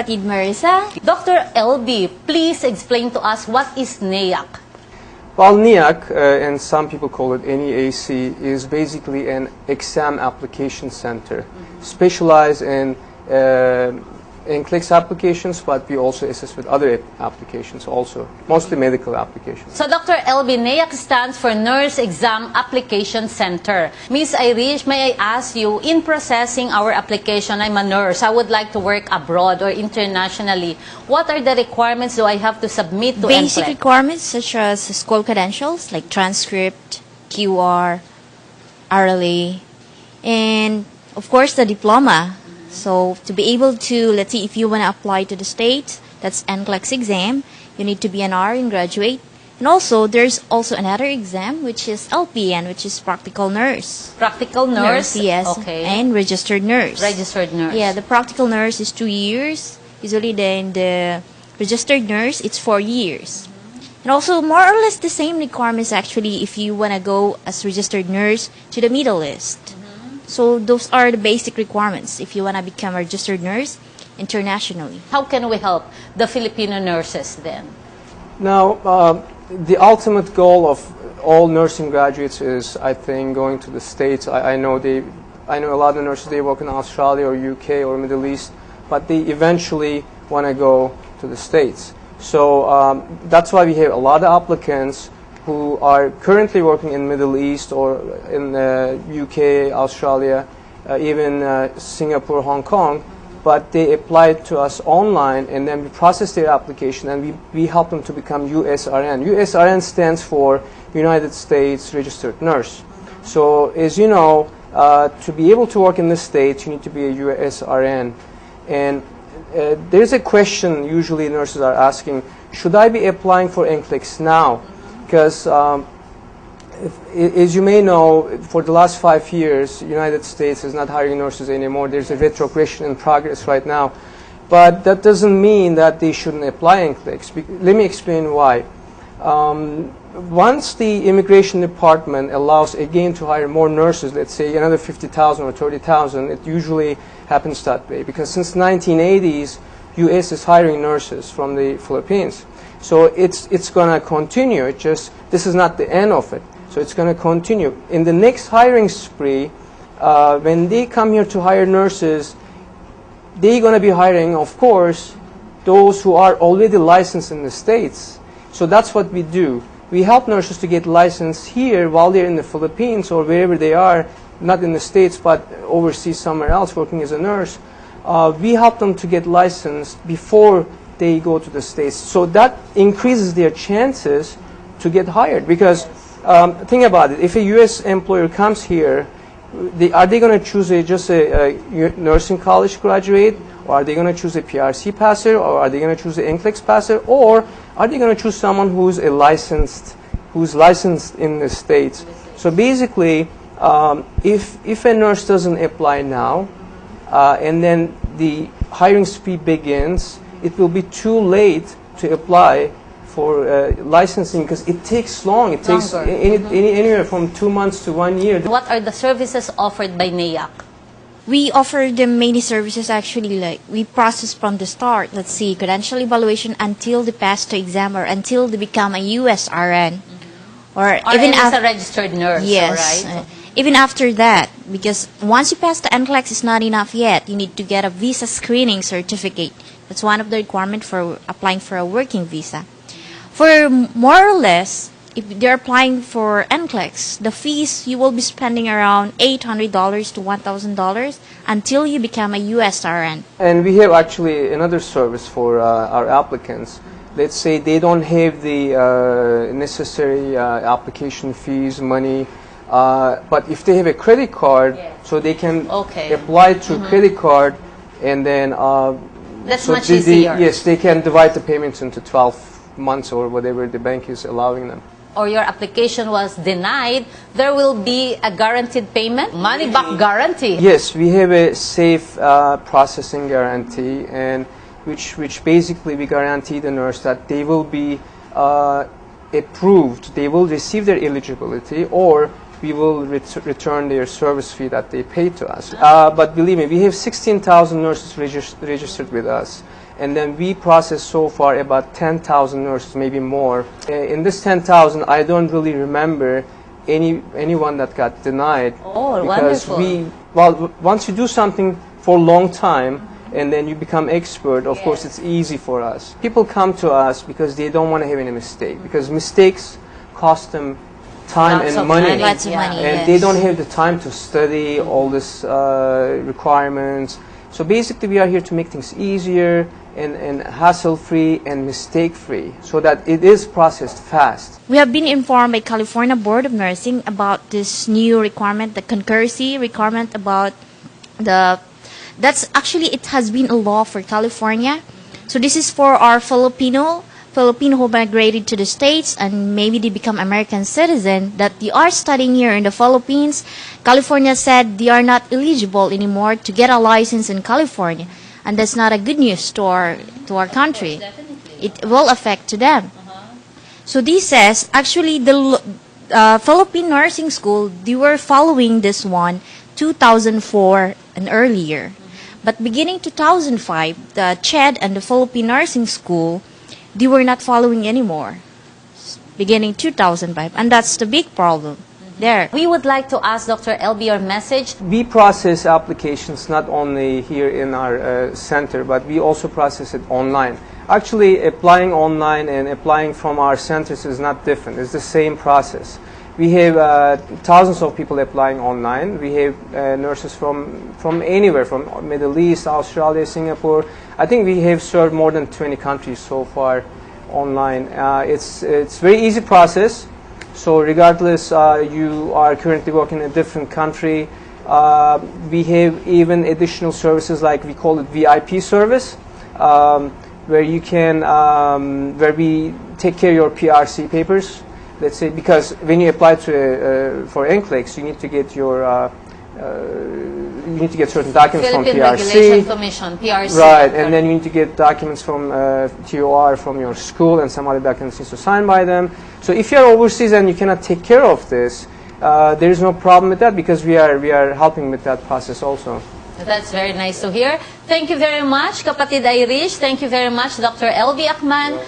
Kapatid Marisa. Dr. LB, please explain to us what is NEAC. Well, NEAC, and some people call it NEAC, is basically an exam application center, specialized in NCLEX applications, but we also assist with other applications also, mostly medical applications. So, Dr. LB, NEAC stands for Nurse Exam Application Center. Ms. Irish, may I ask you, in processing our application, I'm a nurse, I would like to work abroad or internationally. What are the requirements do I have to submit to Basic NCLEX? requirements such as school credentials like transcript, QR, RLA, and of course the diploma. So to be able to, let's say if you want to apply to the States, that's NCLEX exam, you need to be an RN graduate. And also, there's also another exam, which is LPN, which is practical nurse. Practical nurse? Yes. Okay. And registered nurse. Registered nurse. Yeah, the practical nurse is 2 years. Usually then the registered nurse, it's 4 years. And also, more or less the same requirements actually if you want to go as registered nurse to the Middle East. So those are the basic requirements if you want to become a registered nurse internationally. How can we help the Filipino nurses then? Now, the ultimate goal of all nursing graduates is, I think, going to the States. I know a lot of nurses, they work in Australia or UK or Middle East, but they eventually want to go to the States. So that's why we have a lot of applicants who are currently working in Middle East or in UK, Australia, even Singapore, Hong Kong, but they applied to us online and then we process their application and we help them to become USRN. USRN stands for United States Registered Nurse. So as you know, to be able to work in the States, you need to be a USRN. And there's a question usually nurses are asking, should I be applying for NCLEX now? Because as you may know, for the last 5 years, the United States is not hiring nurses anymore. There's a retrogression in progress right now. But that doesn't mean that they shouldn't apply NCLEX. Let me explain why. Once the immigration department allows again to hire more nurses, let's say another 50,000 or 30,000, it usually happens that way. Because since 1980s, U.S. is hiring nurses from the Philippines. So it's going to continue. This is not the end of it. So it's going to continue. In the next hiring spree, when they come here to hire nurses, they're going to be hiring, of course, those who are already licensed in the States. So that's what we do. We help nurses to get licensed here while they're in the Philippines or wherever they are, not in the States, but overseas somewhere else working as a nurse. We help them to get licensed before they go to the States. So that increases their chances to get hired. Because think about it, if a U.S. employer comes here, are they going to choose just a nursing college graduate, or are they going to choose a PRC passer, or are they going to choose an NCLEX passer, or are they going to choose someone who's licensed in the States? So basically, if a nurse doesn't apply now, and then the hiring spree begins, it will be too late to apply for licensing because it takes long. It takes anywhere from 2 months to 1 year. What are the services offered by NEAC? We offer them many services actually, like we process from the start, let's see, credential evaluation until they pass the exam or until they become a USRN. Or even as a registered nurse, yes, right? Even after that, because once you pass the NCLEX, it's not enough yet. You need to get a visa screening certificate. That's one of the requirements for applying for a working visa. For more or less, if they're applying for NCLEX, the fees you will be spending around $800 to $1,000 until you become a USRN. And we have actually another service for our applicants. Let's say they don't have the necessary application fees, money, but if they have a credit card, so they can apply to credit card, and then that's much easier. Yes, they can divide the payments into 12 months or whatever the bank is allowing them. Or your application was denied, there will be a guaranteed payment, money back guarantee. Yes, we have a safe processing guarantee, and which basically we guarantee the nurse that they will be approved, they will receive their eligibility, or we will return their service fee that they paid to us. But believe me, we have 16,000 nurses registered with us, And then we process so far about 10,000 nurses, maybe more. In this 10,000, I don't really remember anyone that got denied. Oh, because wonderful. once you do something for a long time and then you become expert, of course it's easy for us. People come to us because they don't want to have any mistake, because mistakes cost them time Lots and of money. money. Lots of money, And yes. they don't have the time to study all this requirements. So basically we are here to make things easier and hassle-free and mistake-free, so that it is processed fast. We have been informed by California Board of Nursing about this new requirement, the concurrency requirement about that's actually, it has been a law for California. So this is for our Filipino who migrated to the States and maybe they become American citizen that they are studying here in the Philippines. California said they are not eligible anymore to get a license in California. And that's not a good news to our country. It will affect to them. So this says, actually the Philippine Nursing School, they were following this one 2004 and earlier. But beginning 2005, the CHED and the Philippine Nursing School, they were not following anymore. Beginning 2005. And that's the big problem there. We would like to ask Dr. LB your message. We process applications not only here in our center, but we also process it online. Actually, applying online and applying from our centers is not different. It's the same process. We have thousands of people applying online. We have nurses from anywhere, from Middle East, Australia, Singapore. I think we have served more than 20 countries so far online. It's very easy process. So regardless you are currently working in a different country, we have even additional services like we call it VIP service, where you can where we take care of your PRC papers. Let's say, because when you apply to for NCLEX, you need to get your you need to get certain documents Philippine from PRC. Regulation Commission, PRC. Right, and then you need to get documents from TOR from your school, and some other documents need to sign by them. So if you're overseas and you cannot take care of this, there is no problem with that, because we are helping with that process also. That's very nice to hear. Thank you very much, Kapatid Irish. Thank you very much, Dr. LB Akman.